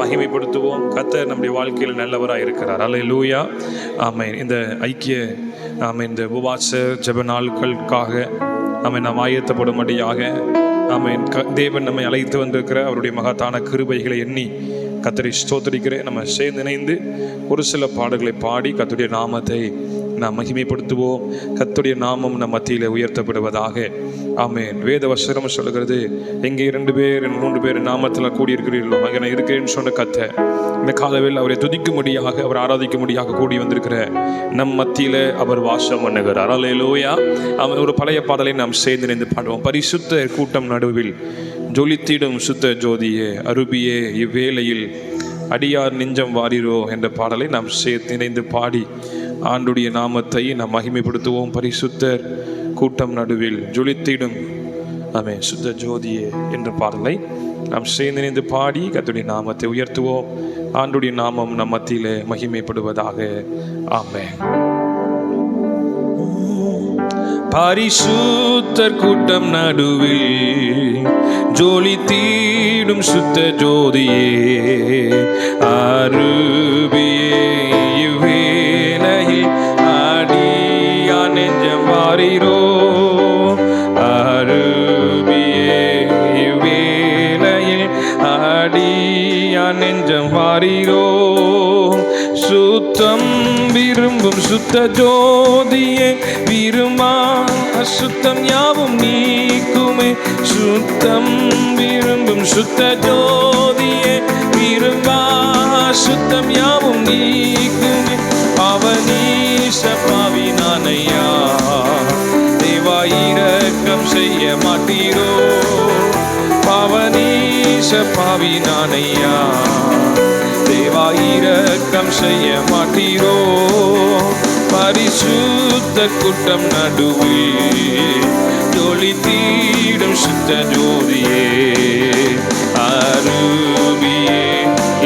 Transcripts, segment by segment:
மகிமைப்படுத்துவோம். கர்த்தர் நம்முடைய வாழ்க்கையில் நல்லவராக இருக்கிறார். அல்லேலூயா. ஆமென். இந்த ஐக்கிய இந்த உபவாச ஜெப நாட்களுக்காக நாம் ஆயத்தப்படும்படியாக தேவன் நம்மை அழைத்து வந்திருக்கிற அவருடைய மகத்தான கிருபைகளை எண்ணி கர்த்தரை ஸ்தோத்திரிக்கிறேன். நம்ம சேர்ந்து இணைந்து ஒரு சில பாடல்களை பாடி கர்த்தருடைய நாமத்தை நாம் மகிமைப்படுத்துவோம். கர்த்தருடைய நாமம் நம் மத்தியில் உயர்த்தப்படுவதாக. ஆமென். வேத வசனம் சொல்லுகிறது, எங்கே 2 பேர் 3 பேர் நாமத்தில் கூடியிருக்கிறீர்களோ அங்கே நான் இருக்கிறேன்னு சொன்ன கர்த்தர் இந்த காலவில் அவரை துதிக்கும்படியாக, அவர் ஆராதிக்கும்படியாக கூடி வந்திருக்கிற நம் மத்தியில் அவர் வாசம் பண்ணுகிறார். அல்லேலூயா. ஒரு பழைய பாடலை நாம் சேர்ந்து இணைந்து பாடுவோம். பரிசுத்த கூட்டம் நடுவில் ஜொலித்திடும் சுத்த ஜோதியே அருபியே இவ்வேளையில் அடியார் நெஞ்சம் வாரிரோ என்ற பாடலை நாம் சேர்த்து இணைந்து பாடி ஆண்டுடைய நாமத்தை நாம் மகிமைப்படுத்துவோம். பரிசுத்தர் கூட்டம் நடுவில் ஜொலித்திடும் சுத்த ஜோதியே என்ற பாடலை நாம் சேர்ந்து இணைந்து பாடி கர்த்தருடைய நாமத்தை உயர்த்துவோம். ஆண்டுடைய நாமம் நம் மத்தியிலே மகிமைப்படுவதாக. ஆமென். பரிசுத்தர் கூட்டம் நடுவில் ஜொலித்திடும் சுத்த ஜோதியே அருபியே இவ்வேளையில் அடியார் நெஞ்சம் வாரிரோ அருபியே இவ்வேளையில் அடியார் நெஞ்சம் வாரிரோ சுத்தம் விரும்பும் சுத்த ஜோதியே விரும்பா அசுத்தம் யாவும் நீக்குமே சுத்தம் விரும்பும் சுத்த ஜோதியே விரும்பா அசுத்தம் யாவும் நீக்குமே அவனீச பாவி நானையா தேவா இரக்கம் செய்ய மாட்டீரோ அவனீச பாவி நானையா தேவா இரக்கம் செய்ய மாட்டீரோ பரிசுத்த கூட்டம் நடுவில் ஜொலித்திடும் சுத்த ஜோதியே அருவியே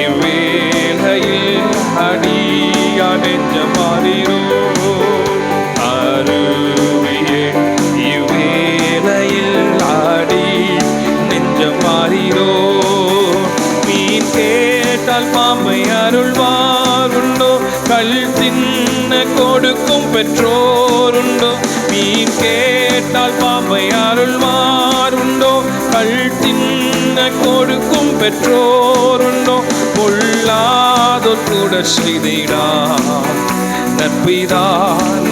இவ்வேளையில் அடியார் நெஞ்சம் வாரிரோ அருவியே இவ்வேளையில் அடி நெஞ்சம் வாரிரோ மீன் கேட்டால் பாம்பை அருள்வார் உண்டோ கல் தின்ன கொடுக்கும் பெற்றோருண்டோ மீன் கேட்டால் பாம்பை அருள்வார் உண்டோ கல் தின்ன கொடுக்கும் பெற்றோருண்டோ பொல்லாதோர் கூட செய்திடா நற்பிதா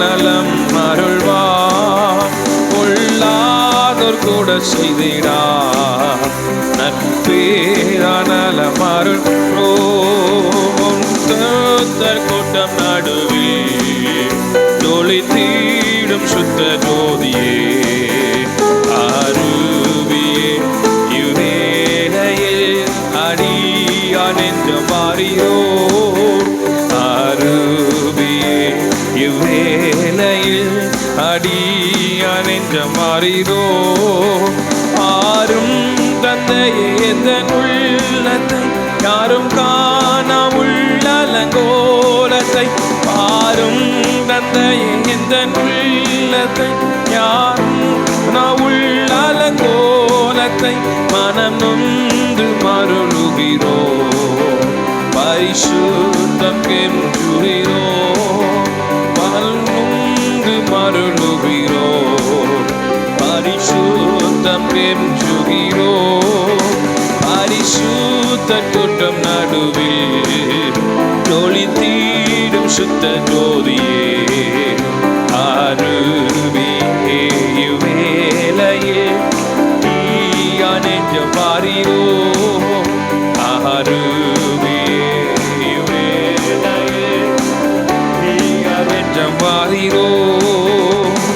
நலம் அருள்வார் பொல்லாதோர் கூட செய்திடா நற்பேரா நலம் அருள்வோ கூட்டம் நடுவில் ஜொலித்திடும் சுத்த ஜோதியே அருவியே இவ்வேளையில் அடியார் நெஞ்சம் வாரிரோ அருவியே இவ்வேளையில் அடியார் நெஞ்சம் வாரிரோ ஆரும் தந்தையே எந்தன் உள்ளத்தை யாரும் காணா உள்ளலங்கோலத்தை பாரும் தந்தையே எந்தன் உள்ளத்தை யாரும் உள்ளலங்கோலத்தை மனம் நொந்து மருளுகிறோ பரிசுத்தம் கெஞ்சுகிறோ மனம் நொந்து மருளுகிறோ பரிசுத்தம் கெஞ்சுகிறோ பரிசுத்த கூட்டம் நடுவில் ஜொலித்திடும் சுத்த ஜோதியே அருவியே இவ்வேளையில் அடியார் நெஞ்சம் வாரிரோ அருவியே இவ்வேளையில் அடியார் நெஞ்சம் வாரிரோ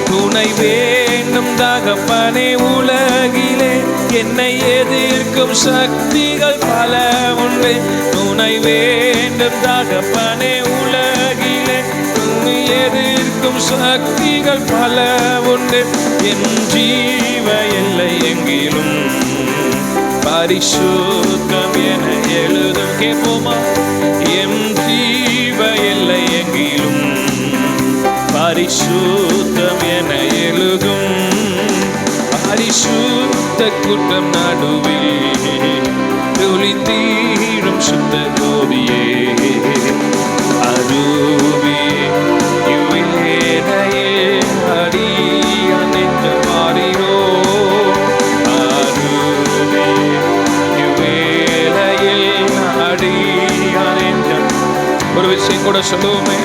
துணை வேண்டும் தகப்பனே உலகிலே என்னை எதிர்க்கும் சக்திகள் பல உண்டு துணை வேண்டும் தகப்பனே உலகிலே உன்னை எதிர்க்கும் சக்திகள் பல உண்டு என் ஜீவ எல்லை எங்கிலும் பரிசுத்தம் என எழுதும் கேட்போமா என் ஜீவ எல்லை எங்கிலும் பரிசுத்தம் என எழுதும் பரிசுத்த கூட்டம் நடுவில் ஜொலித்திடும் சுத்த கூட சொல்லுவோமே,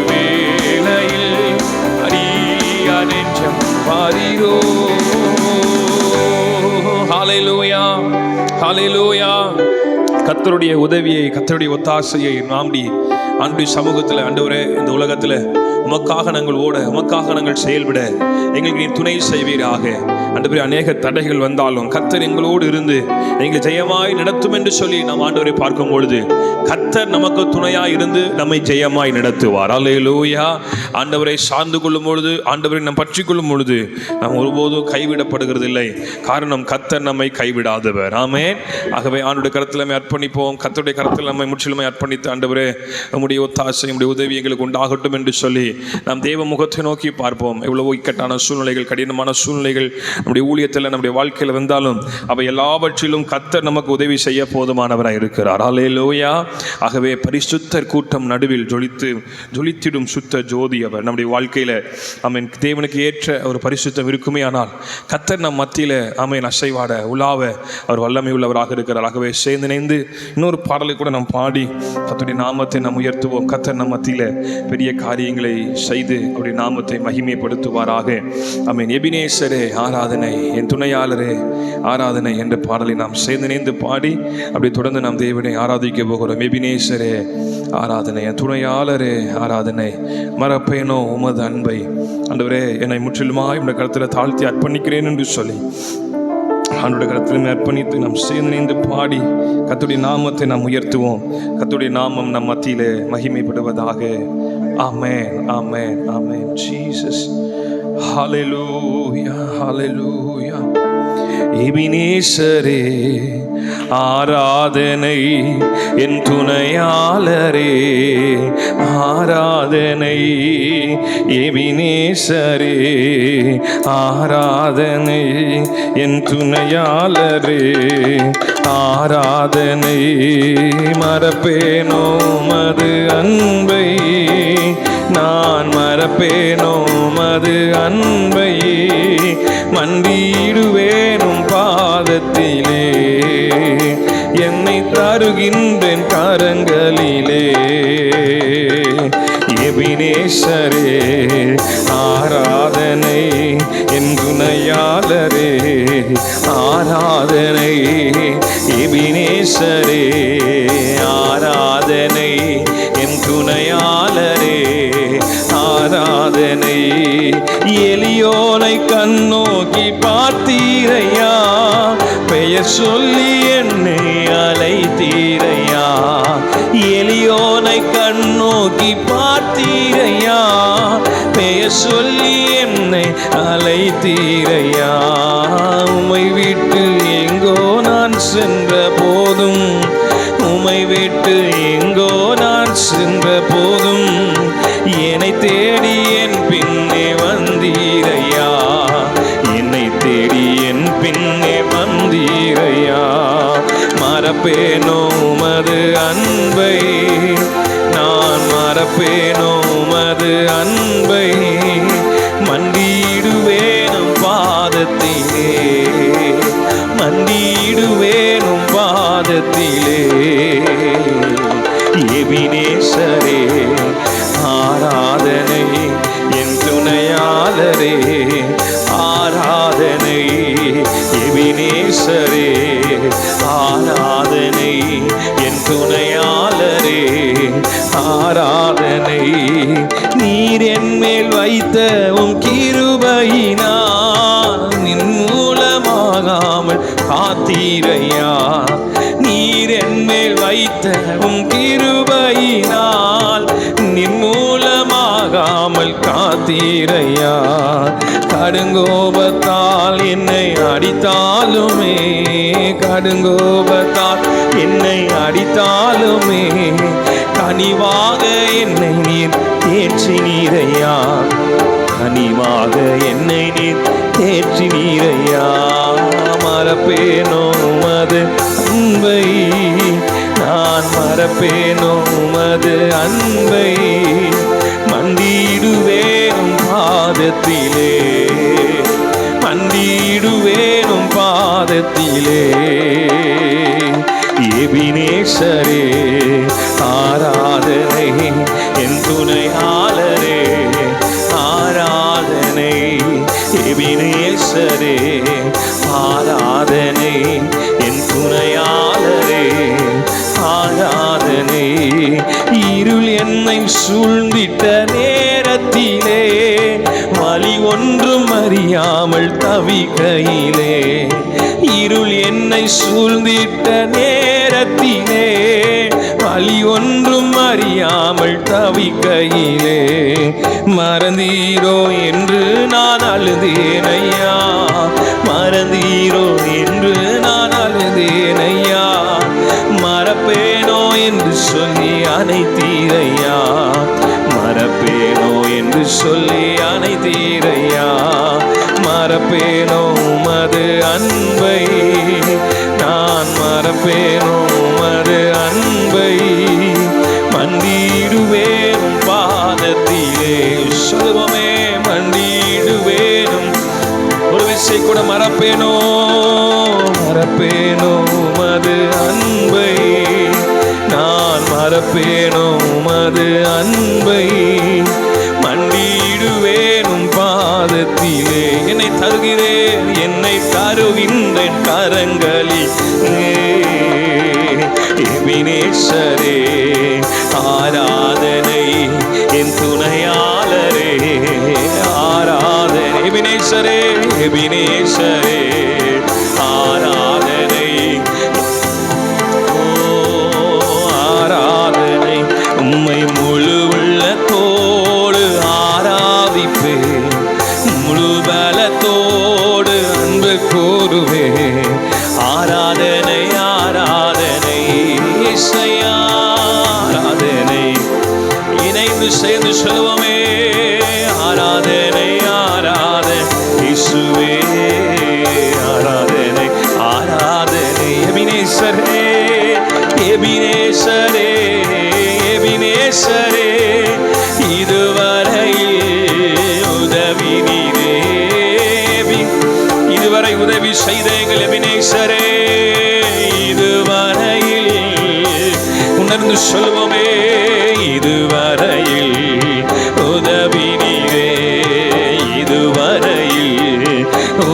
வேளையில் அறியா நெஞ்சம் பாரிரோ. ஹல்லேலூயா, ஹல்லேலூயா. கர்த்தருடைய உதவியை, கர்த்தருடைய ஒத்தாசையை நாடி ஆண்டுடைய சமூகத்தில், ஆண்டவரே இந்த உலகத்தில் உமக்காக நாங்கள் ஓட, உமக்காக நாங்கள் செயல்பட எங்களுக்கு நீ துணை செய்வீராக. ஆண்டவரே, அநேக தடைகள் வந்தாலும் கர்த்தர் எங்களோடு இருந்து எங்களை ஜெயமாய் நடத்தும் என்று சொல்லி நாம் ஆண்டவரை பார்க்கும் பொழுது கர்த்தர் நமக்கு துணையாய் இருந்து நம்மை ஜெயமாய் நடத்துவார். அல்லேலூயா. ஆண்டவரை சார்ந்து கொள்ளும் பொழுது, ஆண்டவரை நாம் பற்றி கொள்ளும் பொழுது நாம் ஒருபோதும் கைவிடப்படுகிறது இல்லை. காரணம், கர்த்தர் நம்மை கைவிடாதவர். ஆமென். ஆகவே ஆண்டுடைய கரத்தில் நம்மை அர்ப்பணிப்போம். கர்த்தருடைய கரத்தில் நம்மை முற்றிலுமே அர்ப்பணித்து, ஆண்டவரே நம்முடைய ஒத்தாசை, நம்முடைய உதவி எங்களுக்கு உண்டாகட்டும் என்று சொல்லி நாம் தேவ முகத்தை நோக்கி பார்ப்போம். எவ்வளவோ இக்கட்டான சூழ்நிலைகள், கடினமான சூழ்நிலைகள் நம்முடைய ஊழியத்தில், நம்முடைய வாழ்க்கையில் வந்தாலும் அவை எல்லாவற்றிலும் கர்த்தர் நமக்கு உதவி செய்ய போதுமானவராக இருக்கிறார். அல்லேலூயா. ஆகவே பரிசுத்தர் கூட்டம் நடுவில் ஜொலித்திடும் சுத்த ஜோதி அவர். நம்முடைய வாழ்க்கையில் ஆமென் தேவனுக்கு ஏற்ற ஒரு பரிசுத்தம் இருக்குமே ஆனால் கர்த்தர் நம் மத்தியில் ஆமென் அசைவாட உலாவ அவர் வல்லமை உள்ளவராக இருக்கிறார். ஆகவே சேர்ந்து இணைந்து இன்னொரு பாடலை கூட நாம் பாடி கர்த்தருடைய நாமத்தை நாம் உயர்த்துவோம். கர்த்தர் நம் மத்தியில் பெரிய காரியங்களை செய்து அவருடைய நாமத்தை மகிமைப்படுத்துவாராக. ஆமென். எபினேசரே ஆராதனை, என் துணையாளரே ஆராதனை என்ற பாடலை நாம் சேர்ந்து இணைந்து பாடி அப்படி தொடர்ந்து நாம் தேவனை ஆராதிக்க போகிறோம். எபினேசரே ஆராதனை, என் துணையாளரே ஆராதனை, மறப்பேனோ உமது அன்பை. ஆண்டவரே, என்னை முற்றிலுமாய் உடைய கருத்தில் தாழ்த்தி அர்ப்பணிக்கிறேன் என்று சொல்லி ஆண்டவருடைய கரத்தில் அர்ப்பணித்து நாம் சேர்ந்து இணைந்து பாடி கர்த்தருடைய நாமத்தை நாம் உயர்த்துவோம். கர்த்தருடைய நாமம் நம் மத்தியிலே மகிமைப்படுவதாக. ஆமென், ஆமென், ஆமென். ஜீசஸ். ஹல்லேலூயா, ஹல்லேலூயா. எபினேசரே ஆராதனை, என் துணையாளரே ஆராதனை. எபினேசரே ஆராதனை, என் துணையாளரே ஆராதனை. மறப்பேனோ மது அன்பை, நான் மறப்பேனோ மது அன்பை. மண்டியிடுவேனும் பாதத்திலே, என்னை தருகின்றேன் கரங்களிலே. எபினேசரே ஆராதனை, என் துணையாளரே ஆராதனை. எபினேசரே ஆராதனை, என் துணையாளரே ஆராதனை. எலியோனை கண்ணோக்கி பார்த்தீரையா, பெயர் சொல்லி என்னை அழைத்தீரையா. எலியோனை கண்ணோக்கி பார்த்தீரையா, பெயர் சொல்லி என்னை அழைத்தீரையா. உம்மை விட்டு எங்கோ நான் சென்ற போதும், உம்மை விட்டு எங்கோ நான் சென்ற போதும், என்னை தேடி என் பின்னே வந்தீரையா. என்னை தேடி என் பின்னே வந்தீரையா. மறப்பேனோ உமது அன்பை, நான் மறப்பேனோ உமது அன்பை. மண்டியிடுவேனும் பாதத்திலே, மண்டியிடுவேனும் பாதத்திலே. எபினேசரே ஆராதனை, என் துணையாளரே ஆராதனை. எபினேசரே ஆராதனை, என் துணையாளரே ஆராதனை. நீர் என் மேல் வைத்த உம் கிருபையினால் நின் மூலமாகாமல் காத்தீரையா. நீர் என் மேல் வைத்த உம் கிருபையினால் நின் மூலமாகாமல் காத்தீரையா. கடுங்கோபத்தால் என்னை அடித்தாலுமே, கடுங்கோபத்தால் என்னை அடித்தாலுமே, கனிவாக என்னை நீர் தேற்றினீரையா. கனிவாக என்னை நீர் தேற்றினீரையா. மறப்பேனோ உமது அன்பை, நான் மறப்பேனோ உமது அன்பை. மண்டியிடுவேனும் பாதத்திலே, மண்டியிடுவேனும் பாதத்திலே. எபினேசரே துணையாளரே ஆராதனை. எபினேசரே ஆராதனை, என் துணையாளரே ஆராதனை. இருள் என்னை சூழ்ந்திட்ட நேரத்திலே, வழி ஒன்றும் அறியாமல் தவிக்கையிலே, இருள் என்னை சூழ்ந்திட்ட நேரத்திலே, வழி ஒன்றும் அறியாமல் தவிக்கையிலே, மறந்தீரோ என்று நான் அழுதேனையா, மறந்தீரோ என்று நான் அழுதேனையா, மறப்பேனோ என்று சொல்லி அனைத்தீரையா, மறப்பேனோ என்று சொல்லி அனைத்தீரையா, மறப்பேனோ உமது அன்பை, நான் மறப்பேனோ உமது அன்பை, மண்டிடுவேனும் பாதத்திலே. சொல்லுவோமே, மண்டிடுவேனும். ஒரு விஷயம் கூட மறப்பேனோ, மறப்பேனோ உமது அன்பை, நான் மறப்பேனோ உமது அன்பை, மண்டிடுவேனும் பாதத்திலே. என்னை தருகிறேன், என்னை தருகின்றேன் கரங்களில். எபினேசரே ஆராதனை, என் துணையாளரே ஆராதனை. எபினேசரே எபினேசரே ஆராதனை. ஆராதனை, உம்மை முழு உள்ளத்தோடு ஆராதிப்பேன், முழு பலத்தோடு அன்பு கூறுவேன். ஆராதனை ஆராதனை இசையா ஆராதனை. இணைந்து சேர்ந்து சொல்லுவோமே, ஆராதனை ஆராதனை இயேசுவே ஆராதனை ஆராதனை. எபினேசரே எபினேசரே எபினேசரே, இதுவரையில் உதவி நீரே, இதுவரை உதவி செய்த எங்கள் எபினேசரே, இதுவரையில் உணர்ந்து சொல்வோமே, இதுவரையில் உதவி நீரே, இதுவரையில்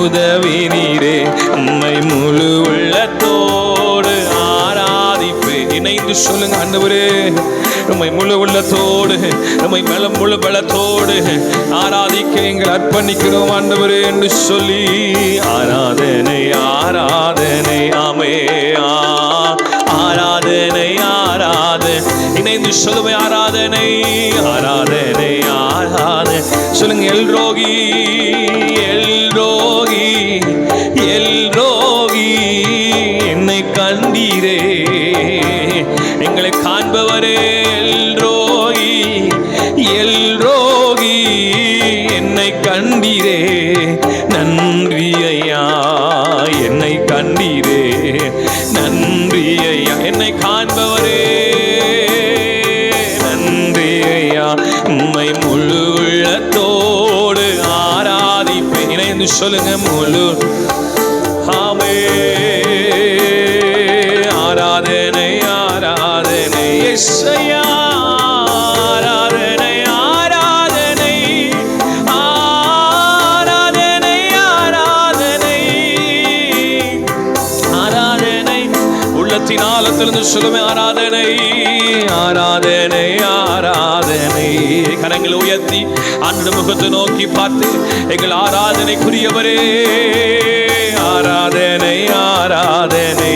உதவி நீரே, உம்மை முழு உள்ளத்தோடு ஆராதிப்பேன். இணைந்து சொல்லுங்க, ஆண்டவரே உம்மை முழு உள்ளத்தோடு, உம்மை முழு பலத்தோடு ஆராதிக்க எங்கள் அர்ப்பணிக்கிறோம் ஆண்டவரே என்று சொல்லி, ஆராதனை ஆராதனை ஆமே ஆராதனை ஆராதனை. இணைந்து சொல்லுவே, ஆராதனை ஆராதனை ஆராதனை. சொல்லுங்க, எல்ரோகி எல்ரோகி எல்ரோகி, என்னை கண்டீரே, எங்களை காண்பவரே, எல்ரோகி எல்ரோகி, என்னை கண்டீரே, நன்றி ஐயா, என்னை கண்டீரே, நன்றி ஐயா, என்னை காண்பவரே, நன்றி ஐயா, உம்மை முழு உள்ளத்தோடு ஆராதிப்பேன். இணைந்து சொல்லுங்க, முழு ஆமே ஆராதனை ஆராதனை இயேசுயா ஆராதனை ஆராதனை ஆராதனை ஆராதனை ஆராதனை. உள்ளத்தின் ஆழத்திலிருந்து சொல்லுமே, ஆராதனை ஆராதனை ஆராதனை. கரங்களை உயர்த்தி ஆண்டு முகத்தை நோக்கி பார்த்து, எங்கள் ஆராதனைக்குரியவரே, ஆராதனை ஆராதனை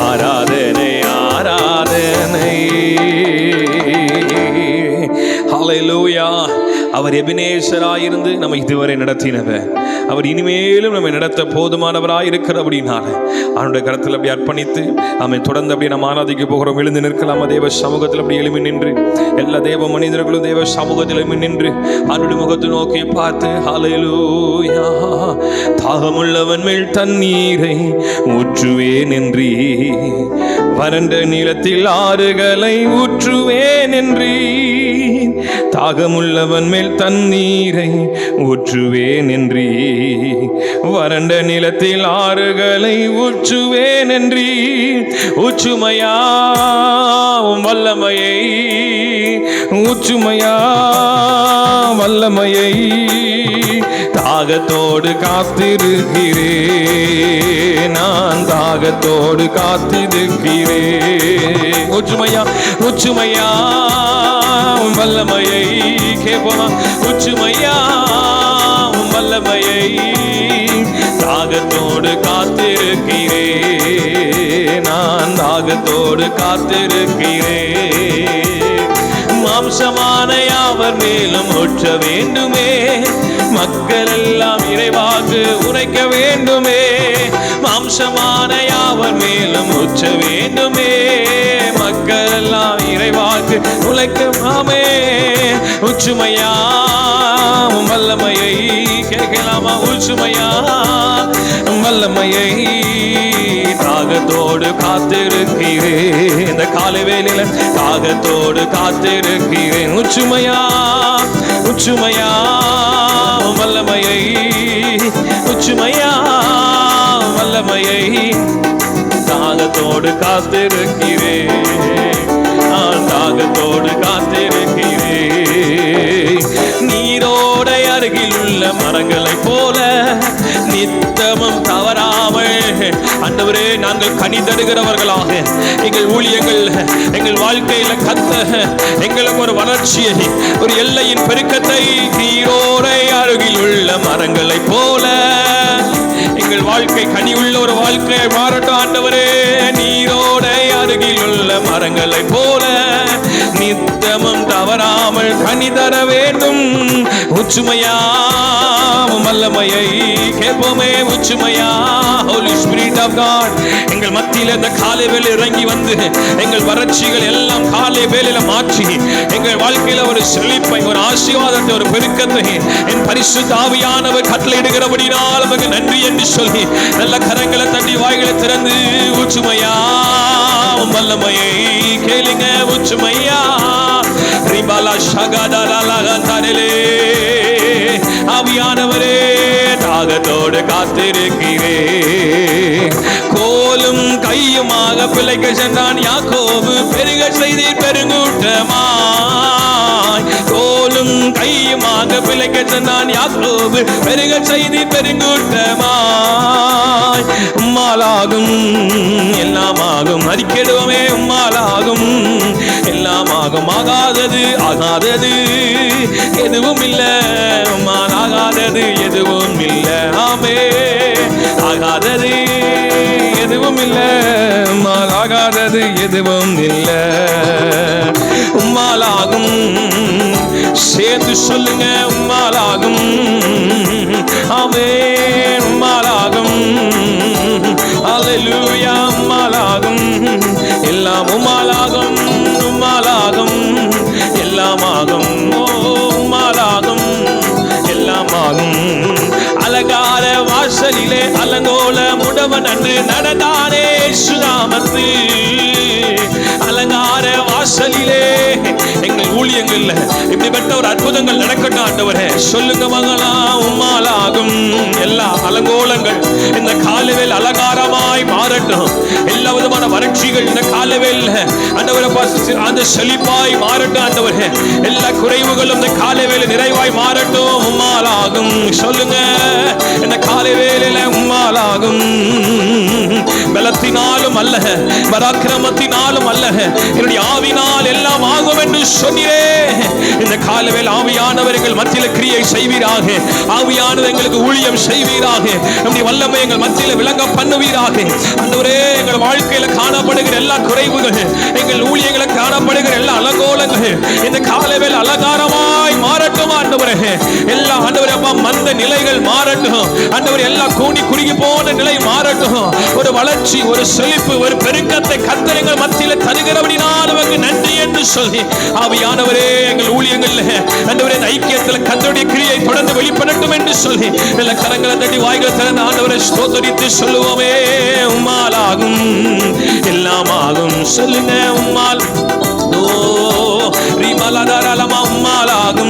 ஆராதனை ஆராதனை. ஹல்லேலூயா. அவர் எபினேசராயிருந்து நம்மை இதுவரை நடத்தினவர், அவர் இனிமேலும் நம்மை நடத்த போதுமானவராய் இருக்கிறபடினால அவனுடைய கரத்தில் அப்படி அர்ப்பணித்து அவனை தொடர்ந்து அப்படி நம்ம ஆராதிக்க போகிறோம். எழுந்து நிற்கலாம். தேவ சமூகத்தில் அப்படி எழுமி நின்று, எல்லா தேவ மனிதர்களும் தேவ சமூகத்தில் எழுமி நின்று அவனுடைய முகத்தை நோக்கி பார்த்து, ஹல்லேலூயா. தாகமுள்ளவன் மேல் தண்ணீரை ஊற்றுவேன் என்றீ, வறண்ட நிலத்தில் ஆறுகளை ஊற்றுவேன் என்றீ, தாகமுள்ளவன் மேல் தண்ணீரை ஊற்றுவேன் என்றீ, வறண்ட நிலத்தில் ஆறுகளை ஊற்றுவேன் என்றீ. ஊற்றுமையா வல்லமையை, ஊற்றுமையா வல்லமையை, தாகத்தோடு காத்திருக்கிறேன், நான் தாகத்தோடு காத்திருக்கிறேன். ஊற்றுமையா ஊற்றுமையா வல்லமையை கேட்போமா? ஊற்றுமையா வல்லமையை, தாகத்தோடு காத்திருக்கிறேன், நான் தாகத்தோடு காத்திருக்கிறேன். மாம்சமான யாவர் மேலும் ஊற்ற வேண்டுமே, மக்கள் எல்லாம் இறைவாக்கு உரைக்க வேண்டுமே. மாம்சமான யாவர் மேலும் ஊற்ற வேண்டுமே, மக்கள் எல்லாம் இறைவாக்கு உழைக்கலாமே. ஊற்றுமையா வல்லமையை கேட்கலாமா? ஊற்றுமையா வல்லமையை, தாகத்தோடு காத்திருக்கிறேன். இந்த காலை வேளையில தாகத்தோடு காத்திருக்கிறேன். ஊற்றுமையா ஊற்றுமையா வல்லமையை, ஊற்றுமையா வல்லமையை, தாகத்தோடு காத்திருக்கிறேன், நான் தாகத்தோடு காத்திருக்கிறேன். நீரோடை அருகில் உள்ள மரங்களைப் போல நித்தமும் தவறாமல் ஆண்டவரே நாங்கள் கனி தருகிறவர்களாக எங்கள் ஊழியங்கள் எங்கள் வாழ்க்கையில கத்த எங்களுக்கு ஒரு வளர்ச்சியை, ஒரு எல்லையின் பெருக்கத்தை, நீரோடை அருகில் உள்ள மரங்களைப் போல எங்கள் வாழ்க்கை கனி உள்ள ஒரு வாழ்க்கையை மாறட்டும் ஆண்டவரே. நீரோடை அருகில் உள்ள மரங்களைப் போல நித்தமும் தவறாமல் கனி தர வேண்டும். ஊற்றுமையா வல்லமையை கேட்போமே. ஊற்றுமையா Holy Spirit of God எங்கள் மத்தியில் இந்த காலை வேளை இறங்கி வந்து எங்கள் வறட்சிகள் எல்லாம் காலை வேளையில மாற்றி எங்கள் வாழ்க்கையில ஒரு செழிப்பை, ஒரு ஆசீர்வாதத்தை, ஒரு பெருக்கத்தை என் பரிசுத்த ஆவியானவர் கட்டளையிடுகிறபடினால் நமக்கு நன்றி என்று சொல்லி நல்ல கரங்களை தட்டி வாய்களை திறந்து ஊற்றுமையா வல்லமையை கேளுங்க. ஊற்றுமையா ரிபாலா ஷகதாலா தரலே, ஆவியானவரே தாகத்தோடு காத்திருக்கிறேன். கோலும் கையுமாக பிழைக்க சென்றான் யாக்கோபு, பெருக செய்தி பெருங்கூட்டமாய். கோலும் கையுமாக பிழைக்க சென்றான் யாக்கோபு, பெருக செய்தி பெருங்கூட்டமாய். உம்மாலாகும் எல்லாமாகும், அறிக்கிடுவோமே உம்மாலாகும் எல்லாமாகும். ஆகாதது ஆகாதது எதுவும் இல்லை, உம்மால் ஆகாதது எதுவும் இல்லை. ஆமே ஆகாதது எதுவும் இல்லை, உம்மால் ஆகாதது எதுவும் இல்லை. உம்மாலாகும் சேர்ந்து சொல்லுங்க, உம்மாலாகும். ஆமே உம்மாலாகும். அல்லேலூயா உம்மாலாகும். எல்லாம் உம்மாலாகும், உம்மாலாகும், எல்லாமாகும். உம்மாலாகும், எல்லாமாகும். அலங்கார வாசலிலே அலங்கோல முடவன் அன்று நடந்தானே சுதாமத்து. அலங்கார வாசலிலே எங்கள் ஊழியங்கள்ல இப்படிப்பட்ட ஒரு அற்புதங்கள் நடக்கட்டும் ஆண்டவரே. சொல்லுங்க மகளா உம்மாலாகும். எல்லா அலங்கோலங்கள் இந்த காலவேல் அலங்காரமாய் மாறட்டும். எல்லா விதமான வறட்சிகள் இந்த காலவேல் ஆண்டவரை அந்த செழிப்பாய் மாறட்டும் ஆண்டவரே. எல்லா குறைவுகளும் இந்த காலவேல நிறைவாய் மாறட்டும். உம்மாலாகும். சொல்லுங்க இந்த காலவேலையில உம்மாலாகும். பலத்தினாலும் அல்ல, பராக்கிரமத்தினாலும் அல்ல, என்னுடைய ஆவினால் எல்லாம் ஆகும் என்று சொன்னீரே. இந்த காலவேல் ஆவியானவர் எங்கள் மத்தியில் கிரியை செய்வீராக. ஆவியானவர் எங்களுக்கு ஊழியம் செய்வீராக. நம்முடைய வல்லமை எங்கள் மத்தியில் விளங்க பண்ணுவீராக. ஆண்டவரே எங்கள் வாழ்க்கையில காணப்படுகிற எல்லா குறைவுகள், எங்கள் ஊழியங்களுக்கு காணப்படுகிற எல்லா அலங்கோலங்கள் இந்த காலவேல் அலங்காரமாய் மாறட்டும் ஆண்டவரே. எல்லா ஆண்டவரே அப்பா மந்த நிலைகள் மாறட்டும் ஆண்டவரே. எல்லா கூனி குறுகி போன நிலை மாறட்டும். ஒரு வளர்ச்சி, ஒரு செழிப்பு, ஒரு பெருக்கத்தை கர்த்தர் எங்கள் மத்தியில் தருகிறபடினால் நமக்கு நன்றி என்று சொல்லி ஆவியானவரே எங்கள் ஊழியங்கள் ஆண்டவரே ஐக்கியத்தில் கர்த்தருடைய கிரியை தொடர்ந்து வெளிப்படட்டும் என்று சொல்லி எல்லா கரங்களை தட்டி வாய்களை திறந்து ஆண்டவரை ஸ்தோத்திரித்து சொல்லுவோமே. உம்மாலாகும் எல்லாமாகும். சொல்லுங்க உம்மால். ஓ ரிமலதரலமா உம்மாலாகும்.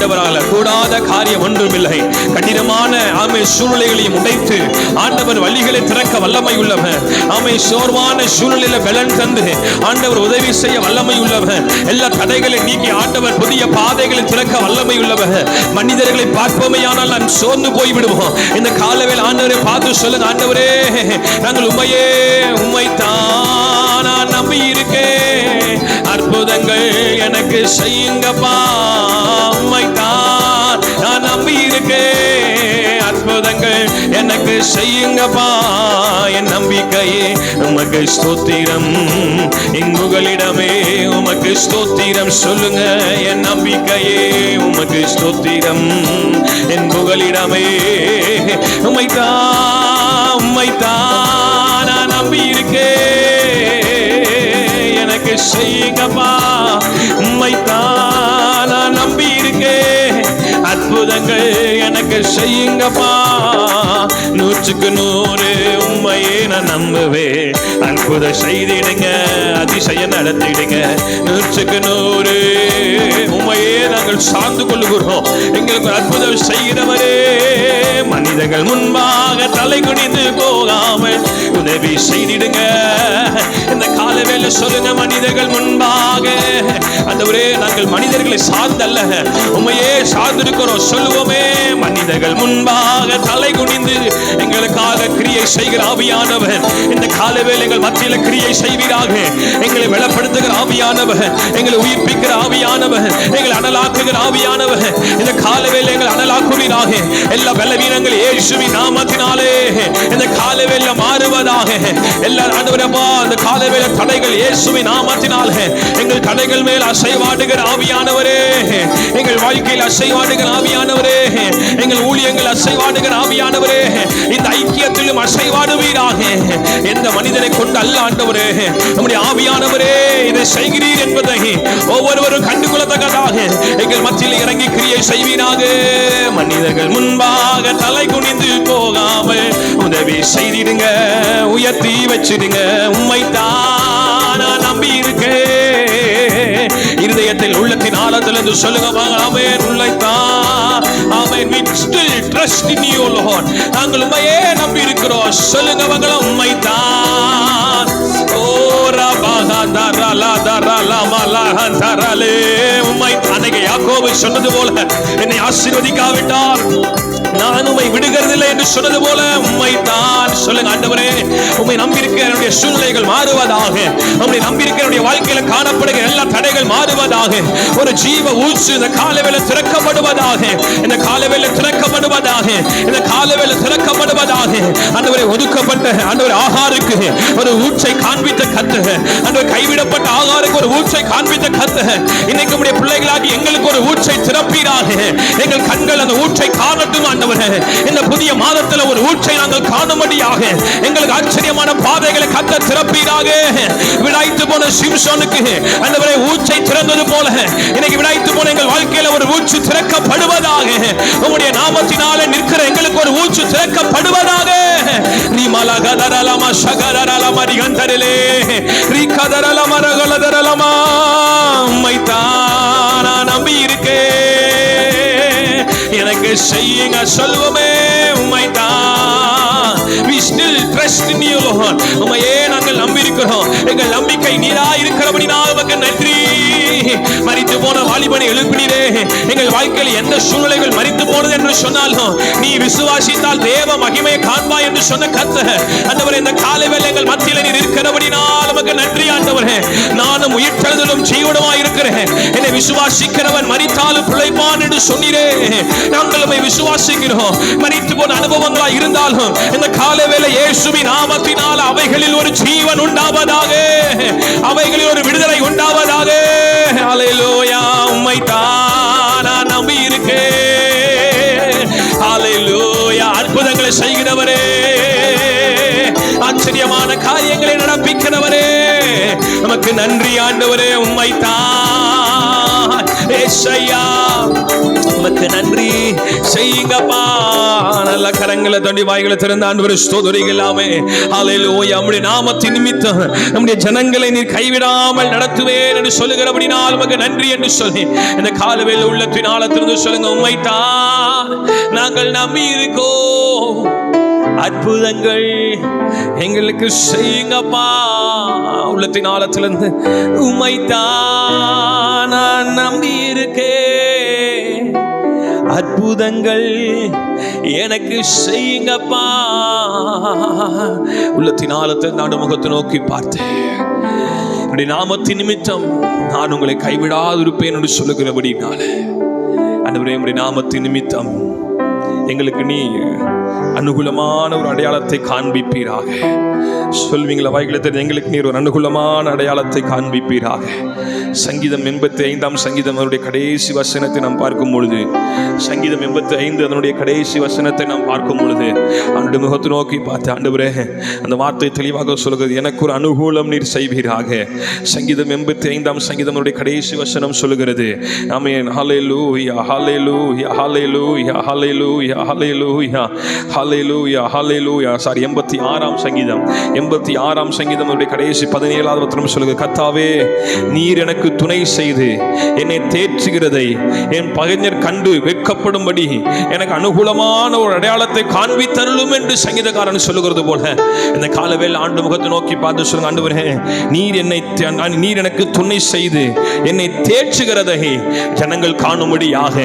ஆண்டவரால் கூடாத காரியம் ஒன்றுமில்லை. கடினமான சூழ்நிலைகளையும் உடைத்து ஆண்டவர் வழிகளை திறக்க வல்லமை உள்ளவர். சோர்வான சூழ்நிலையில பலன் தந்து ஆண்டவர் உதவி செய்ய வல்லமை உள்ளவர். எல்லா தடைகளை நீக்கி ஆண்டவர் புதிய பாதைகளை திறக்க வல்லமை உள்ளவர். மனிதர்களை பார்ப்போமையானால் நாம் சோர்ந்து போய் விடுவோம். இந்த காலவேளை ஆண்டவரை பார்த்து சொல்லுங்க, ஆண்டவரே நாங்கள் உம்மைத்தான் நான் நம்பி இருக்கேன், அற்புதங்கள் எனக்கு செய்யுங்கப்பா. உம்மைத்தான் நான் நம்பி இருக்கேன், அற்புதங்கள் எனக்கு செய்யுங்கப்பா. என் நம்பிக்கையே உமக்கு ஸ்தோத்திரம், என் புகலிடமே உமக்கு ஸ்தோத்திரம். சொல்லுங்க, என் நம்பிக்கையே உமக்கு ஸ்தோத்திரம், என் புகலிடமே உம்மைத்தான் நான் நம்பி இருக்கேன், எனக்கு செய்யுங்கப்பா. உம்மைத்தான் நான் நம்பி இருக்கேன், அற்புதங்கள் எனக்கு செய்யுங்கப்பா. 100க்கு 100 உண்மையே நான் நம்புவேன். அற்புதம் செய்திடுங்க, அதிசயம் நடத்திடுங்க. 100க்கு 100 உண்மையே நாங்கள் சார்ந்து கொள்ளுகிறோம். எங்களுக்கு அற்புதம் செய்கிறவரே, மனிதர்கள் முன்பாக தலை குனிந்து போகாமல் உதவி செய்திடுங்க. இந்த காலவேளை சொல்லுங்க, மனிதர்கள் முன்பாக ஆண்டவரே நாங்கள் மனிதர்களை சார்ந்தல்ல உண்மையே சார்ந்திருக்கிறோம். சொல்லுவோமே, மனிதர்கள் முன்பாக தலை குனிந்து எங்களுக்காக கிரியை செய்கிற ஆவியானவர் இந்த காலவேளை எங்கள் மத்தியில கிரியை செய்வீராக. எங்களை வெளிப்படுத்துகிற ஆவியானவர், எங்களை உயிர்ப்பிக்கிற ஆவியானவர், எங்களை அனலாக்குகிற ஆவியானவர் இந்த காலவேளை எங்கள் அனலாக்குவீராக. எல்லா பலவீனங்கள் இயேசுவின் நாமத்தினாலே இந்த காலவேளை மாறுவதாக. எல்லா ஆண்டவரப்பா இந்த காலவேளை தடைகள் இயேசுவின் நாமத்தினாலே எங்கள் தடைகள் மேல் அசைவாடுகிற ஆவியானவரே, எங்கள் வாழ்க்கையில் அசைவாடுகிற ஆவியானவரே, எங்கள் ஊழியங்கள் அசைவாடுகிற ஆவியானவரே, இந்த ஐக்கியத்திலும் அசைவாடுவீராக. எந்த மனிதனை கொண்டு அல்ல ஆண்டவரே, நம்முடைய ஆவியானவரே இதை செய்கிறீர் என்பதை ஒவ்வொருவரும் கண்டுகொள்ளத்தக்கதாக எங்கள் மத்தியில் இறங்கி கிரியை செய்வீராக. மனிதர்கள் முன்பாக தலை குனிந்து போகாமல் உதவி செய்திடுங்க, உயர்த்தி வச்சிடுங்க. உம்மைத்தான் நான் நம்பி இருக்கேன், இருதயத்தில் உள்ளத்தின் ஆழத்திலிருந்து சொல்லுங்க, ஆமென். உம்மைத்தான், ஆமென். we still trust in you Lord. நாங்கள் உம்மையே நம்பி இருக்கிறோம். சொல்லுங்க மகளே, உம்மைத்தான். ஓ ரபஹா தரலா தரலா மலஹந்தரலே. உம்மைத்தான். யாக்கோபு சொன்னது போல, என்னை ஆசீர்வதிக்காவிட்டால் நான் உம்மை விடுகிறதில்லை என்று சொன்னது போல உம்மைத்தான். சொல்லுங்க, ஆண்டவரே உம்மை நம்பியிருக்கிற என்னுடைய சூழ்நிலைகள் மாறுவதாக, உம்மை நம்பியிருக்கிற என்னுடைய வாழ்க்கையில காணப்படுகிற எல்லா தடைகள் மாறுவதாக. ஒரு ஜீவ ஊற்று இந்த காலவேளை திறக்கப்படுவதாக, இந்த காலவேளை திறக்கப்படுவதாக, இந்த காலவேளை திறக்கப்படுவதாக. ஆண்டவரே ஒதுக்கப்பட்ட ஆண்டவரே ஆகாருக்கு ஒரு ஊற்றை காண்பித்த கர்த்தர், ஆண்டவரே கைவிடப்பட்ட ஆகாருக்கு ஒரு ஊற்றை காண்பித்த கர்த்தர், இன்னைக்கு நம்முடைய பிள்ளைகளாகி எங்களுக்கு ஒரு ஊற்றை திறப்பீராக. எங்கள் கண்கள் அந்த ஊற்றை காணட்டும் ஆண்டவரே. இந்த புதிய மாதத்தில் ஒரு ஊற்றை நாங்கள் காணும்படியாக எங்களுக்கு ஆச்சரியமான பாதைகளை கர்த்தர் திறப்பீராக. விடாய்த்து போன சிம்சோனுக்கு ஆண்டவரே ஊற்றை திறந்தது போல இன்னைக்கு விடாய்த்து போன எங்கள் வாழ்க்கையில ஒரு ஊற்று திறக்கப்படுவதாக. உம்முடைய நாமத்தினாலே நிற்கிற எங்களுக்கு ஒரு ஊற்று திறக்கப்படுவதாக. நீ மலகதரலமா ஷகரலமா ரிகந்தரலே ரிகதரலமா ரகலதரலமா. உம்மைத்தான் நான் நம்பி இருக்கேன், எனக்கு செய்யுங்க. சொல்லுவோமே, உம்மைத்தான். we still trust in you Lord. உம்மையே நாங்கள் நம்பி இருக்கிறோம். எங்கள் நம்பிக்கை நீரா இருக்கிறபடினால் உமக்கு நன்றி. மரித்து போன வாலிபனை எழுப்பினீரே. எங்கள் வாழ்க்கையில் எந்த சூழ்நிலைகள் மரித்து போனது என்று சொன்னாலும் நீ விசுவாசித்தால் தேவ மகிமையை காண்பாய் என்று சொன்ன கர்த்தர் ஆண்டவரே, இந்த காலவேளை எங்கள் மத்தியில் நீர் இருக்கிறபடினால் உமக்கு நன்றி ஆண்டவரே. நானும் உயிர்த்தெழுதலும் ஜீவனுமாய் இருக்கிறேன், என்னை விசுவாசிக்கிறவன் மரித்தாலும் பிழைப்பான் என்று சொன்னீரே. நாங்கள் உம்மை விசுவாசிக்கிறோம். மரித்து போன அனுபவங்களாய் இருந்தாலும் இந்த காலவேளை இயேசுவின் நாமத்தினால் அவைகளில் ஒரு ஜீவன் உண்டாவதாக, அவைகளில் ஒரு விடுதலை உண்டாவதாக. ஹல்லேலூயா. உம்மைத்தான் நான் நம்பி இருக்கேன். ஹல்லேலூயா. அற்புதங்களை செய்கிறவரே, ஆச்சரியமான காரியங்களை நடப்பிக்கிறவரே, நமக்கு நன்றி ஆண்டவரே. உம்மைத்தான் ஏசையா உமக்கு நன்றி செய்யுங்கப்பா. நல்ல கரங்களை தண்டி வாய்களை திறந்த ஆண்டவரே ஸ்தோத்திரிக்கலாமே. ஹல்லேலூயா. நம்முடைய நாமத்தின் நிமித்தம் நம்முடைய ஜனங்களை நீர் கைவிடாமல் நடத்துவேன் என்று சொல்லுகிறபடினால் உமக்கு நன்றி என்று சொல்லி இந்த காலவேளை உள்ளத்தின் ஆழத்திலிருந்து சொல்லுங்க, உம்மைத்தான் நாங்கள் நம்பி இருக்கோம், அற்புதங்கள் எங்களுக்கு செய்யுங்கப்பா. உள்ளத்தின் ஆழத்திலிருந்து உம்மைத்தான் நான் நம்பி இருக்கேன், அற்புதங்கள் எனக்கு செய்யுங்கப்பா. உள்ளத்தின் ஆழத்தை நான் முகத்தை நோக்கி பார்த்தேன். என்னுடைய நாமத்தின் நிமித்தம் நான் உங்களை கைவிடாதிருப்பேன் என்று சொல்லுகிறபடினால ஆண்டவரே, உம்முடைய நாமத்தின் நிமித்தம் எங்களுக்கு நீ அனுகூலமான ஒரு அடையாளத்தை காண்பிப்பீராக. சொல்வீங்களா வாய்களை தெரிஞ்சு, எங்களுக்கு நீர் ஒரு அனுகூலமான அடையாளத்தை காண்பிப்பீராக. சங்கீதம் 85 சங்கீதம் அதனுடைய கடைசி வசனத்தை நாம் பார்க்கும் பொழுது, சங்கீதம் 85 அதனுடைய கடைசி வசனத்தை நாம் பார்க்கும் பொழுது அவனுடைய முகத்தை நோக்கி பார்த்து, ஆண்டவரே அந்த வார்த்தை தெளிவாக சொல்கிறது, எனக்கு ஒரு அனுகூலம் நீர் செய்வீராக. சங்கீதம் 85 சங்கீதம் அதனுடைய கடைசி வசனம் சொல்லுகிறது, ஆமென். ஹல்லேலூயா ஹல்லேலூயா ஹல்லேலூயா ஹல்லேலூயா ஹல்லேலூயா ஹல்லேலூயா ஹல்லேலூயா. சாரி, 86 சங்கீதம் 86 சங்கீதம் அதனுடைய கடைசி 17வது வசனம் சொல்லுகிறது, கர்த்தாவே நீர் எனக்கு துணை செய்து என்னை தேற்றுகிறதை என் பகைஞர் கண்டு வெட்கப்படும்படி எனக்கு அனுகூலமான ஒரு அடையாளத்தை காண்பித்தருளும் என்று சங்கீதக்காரன் சொல்லுகிறது போல இந்த காலவேளை ஆண்டு முகத்தை நோக்கி பார்த்து சொல்லுங்க, ஆண்டவரே நீர் எனக்கு துணை செய்து என்னை தேற்றுகிறதை ஜனங்கள் காணும்படியாக,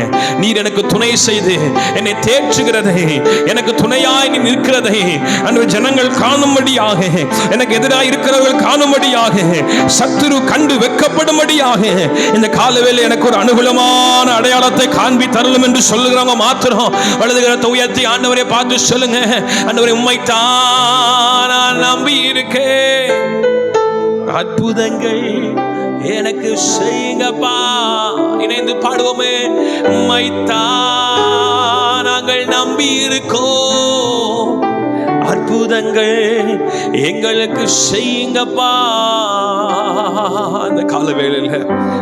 நீர் எனக்கு துணை செய்து என்னை தேற்றுகிறதை, எனக்கு துணையாய் நீ நிற்கிறதை அன்று ஜனங்கள் காணும்படியாக, எனக்கு எதிராக இருக்கிறவர்கள் காணும்படியாக, சத்துரு கண்டு வெட்கப்படும்படியாக இந்த காலவேளை எனக்கு ஒரு அனுகூலமான அடையாளத்தை காண்பி தரலும் என்று சொல்லுகிறவங்க மாத்திரம் வலதுகரத்தை உயர்த்தி ஆண்டவரை பார்த்து சொல்லுங்க, ஆண்டவரே உம்மைத்தான் நான் நம்பி இருக்கேன், அற்புதங்கள் எனக்கு செய்யுங்கப்பா. இணைந்து பாடுவோமே, உம்மைத்தான் நாங்கள் நம்பி இருக்கோம், அற்புதங்கள் எங்களுக்கு செய்யுங்கப்பா. அந்த காலவேளையில்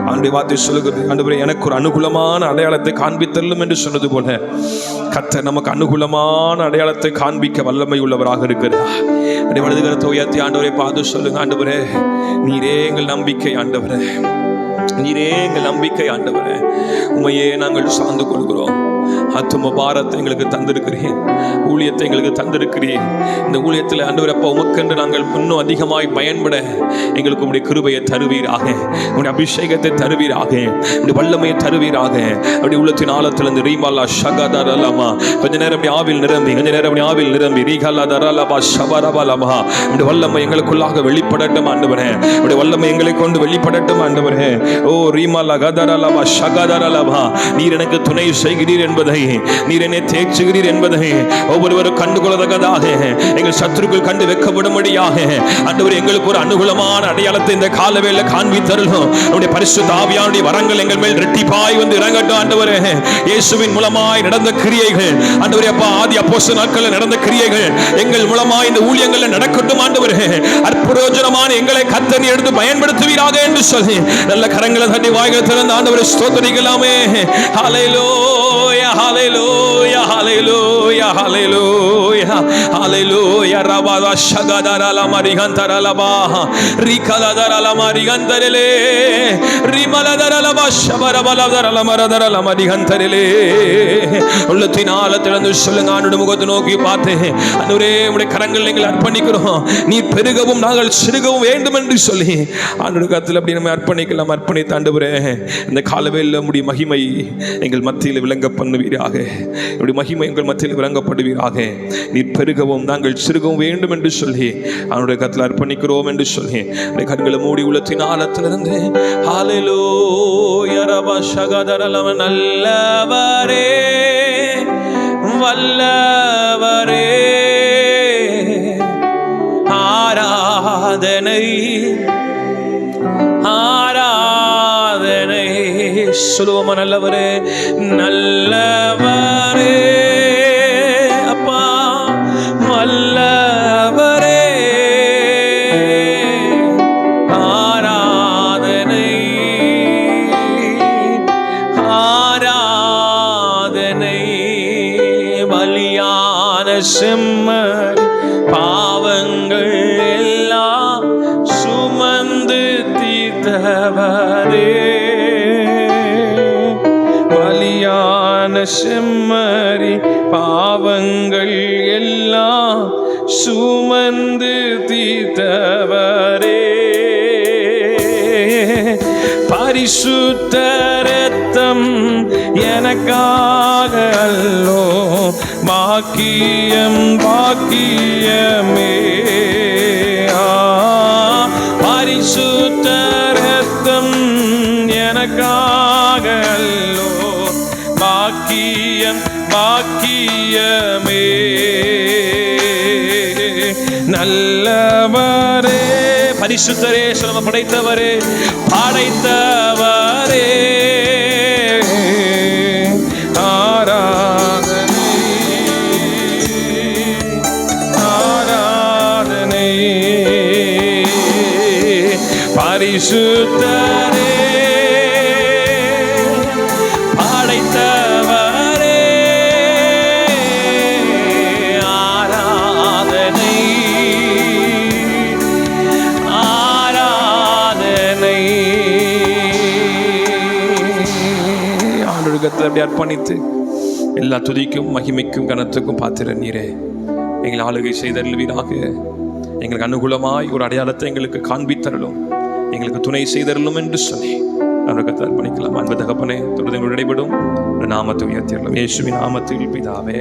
அவனுடைய வார்த்தை சொல்லுகிறது, ஆண்டவரே எனக்கு ஒரு அனுகூலமான அடையாளத்தை காண்பித்தல்லும் என்று சொன்னது போல கர்த்தர் நமக்கு அனுகூலமான அடையாளத்தை காண்பிக்க வல்லமை உள்ளவராக இருக்கிறார். அப்படி வலதுகரத்தை உயர்த்தி ஆண்டவரை பார்த்து சொல்லுங்க, ஆண்டவரே நீரே எங்கள் நம்பிக்கை, ஆண்டவரே நீரே எங்கள் நம்பிக்கை, ஆண்டவரே உம்மையே நாங்கள் சார்ந்து கொள்கிறோம். ஆத்தும பாரத்தை எங்களுக்கு தந்திருக்கிறேன், ஊழியத்தை எங்களுக்கு தந்திருக்கிறேன். இந்த ஊழியத்தில் ஆண்டவரே அப்பா உமக்கென்று நாங்கள் இன்னும் அதிகமாய் பயன்பட எங்களுக்கு உம்முடைய கிருபையை தருவீராக, உம்முடைய அபிஷேகத்தை தருவீராக, உம்முடைய வல்லமையை தருவீராக. அப்படி உள்ளத்தின் ஆழத்திலிருந்து ரீமாலா ஷகதரலமா கொஞ்ச நேரம் அப்படி ஆவில் நிரம்பி, கொஞ்ச நேரம் அப்படி ஆவில் நிரம்பி ரீகலா தரலபா ஷபரபலமா உம்முடைய வல்லமை எங்களுக்குள்ளாக வெளிப்படட்டும் ஆண்டவரே, உம்முடைய வல்லமை எங்களை கொண்டு வெளிப்படட்டும் ஆண்டவரே. ஓ ரீமாலா கதரலபா ஷகதரலபா, நீர் எனக்கு துணை செய்கிறீர் என்பதை, நீர் என்னை தேற்றுகிறீர் என்பதை ஒவ்வொருவரும் கண்டுகொள்ளத்தக்கதாக, எங்கள் சத்துருக்கள் கண்டு வெட்கப்படும்படியாக ஆண்டவரே எங்களுக்கு ஒரு அனுகூலமான அடையாளத்தை இந்த காலவேளை காண்பித்தருளும். உம்முடைய பரிசுத்த ஆவியானுடைய வரங்கள் எங்கள் மேல் இரட்டிப்பாய் வந்து இறங்கட்டும் ஆண்டவரே. இயேசுவின் மூலமாய் நடந்த கிரியைகள் ஆண்டவரே அப்பா, ஆதி அப்போஸ்தலர் நாட்களில் நடந்த கிரியைகள் எங்கள் மூலமாய் இந்த ஊழியங்களில் நடக்கட்டும் ஆண்டவரே. அற்புதமான எங்களை கர்த்தர் எடுத்து பயன்படுத்துவீராக என்று சொல்லி நல்ல கரங்களை தட்டி வாய்களை திறந்து ஆண்டவரை ஸ்தோத்திரிக்கலாமே. ஹல்லேலூயா ஹல்லேலூயா ஹல்லேலூயா ஹல்லேலூயா ஹல்லேலூயா. ரபா ஷகதரல மரிகந்தரலபா ரிகலதரல மரிகந்தரலே ரிமலதரலப ஷபரபலதரல மரதரல மரிகந்தரலே. உள்ளத்தின் ஆழத்திலிருந்து சொல்லுங்க, ஆண்டவருடைய முகத்தை நோக்கி பார்த்து, ஆண்டவரே உம்முடைய கரங்கள் நீங்கள் அர்ப்பணிக்கிறோம், நீ பெருகவும் நாங்கள் சிறுகவும் வேண்டும் என்று சொல்லி ஆண்டவருடைய கரத்தில் அப்படி நம்ம அர்ப்பணிக்கலாம். அர்ப்பணித்து ஆண்டவரே இந்த காலவேளையில் உம்முடைய மகிமை எங்கள் மத்தியில் விளங்க பண்ணுவீராக, இப்படி மகிமை எங்கள் மத்தியில் விளங்கப்படுவீராக. நீ பெருகவும் நாங்கள் சிறுகவும் வேண்டும் என்று சொல்லி அவனுடைய கரத்தில் அர்ப்பணிக்கிறோம் என்று சொல்லி கண்களை மூடி உள்ளத்தின் ஆழத்திலிருந்து ஹல்லேலூயா ரபா ஷகதரலம நல்லவரே வல்லவரே ஆராதனை ஆராதனை சொல்லுவோமா, நல்லவரே நல்லவரே அப்பா வல்லவரே ஆராதனை ஆராதனை செம்மறி பாவங்கள் எல்லாம் சுமந்து தீர்த்தவரே. பலியான செம்மறி பாவங்கள் எல்லாம் சுமந்து தீர்த்தவரே. பரிசுத்த இரத்தம் எனக்காக அல்லோ, பாக்கியம் பாக்கியமே. பரிசுத்த இரத்தம் எனக்காக அல்லோ, பாக்கியம் பாக்கியமே. நல்லவரே பரிசுத்தரே சொல்ல படைத்தவரே படைத்தவரே ஆராதனை ஆராதனை. பரிசுத்தரே படைத்தவரே ஆராதனை ஆராதனை. ஆண்டவருக்கு அப்படி அர்ப்பணித்து எல்லா துதிக்கும் மகிமைக்கும் கனத்துக்கும் பாத்திர நீரே எங்களை ஆளுகை செய்தருள்வீராக. எங்களுக்கு அனுகூலமாய் ஒரு அடையாளத்தை எங்களுக்கு காண்பித்தரலும், எங்களுக்கு துணை செய்தரலும் என்று சொல்லி அவருக்கு அர்ப்பணிக்கலாம். அன்பு தகப்பனே, தொடர்ந்து இடைபடும் நாமத்தை உயர்த்திடலாம். இயேசுவின் நாமத்தில் பிதாவே.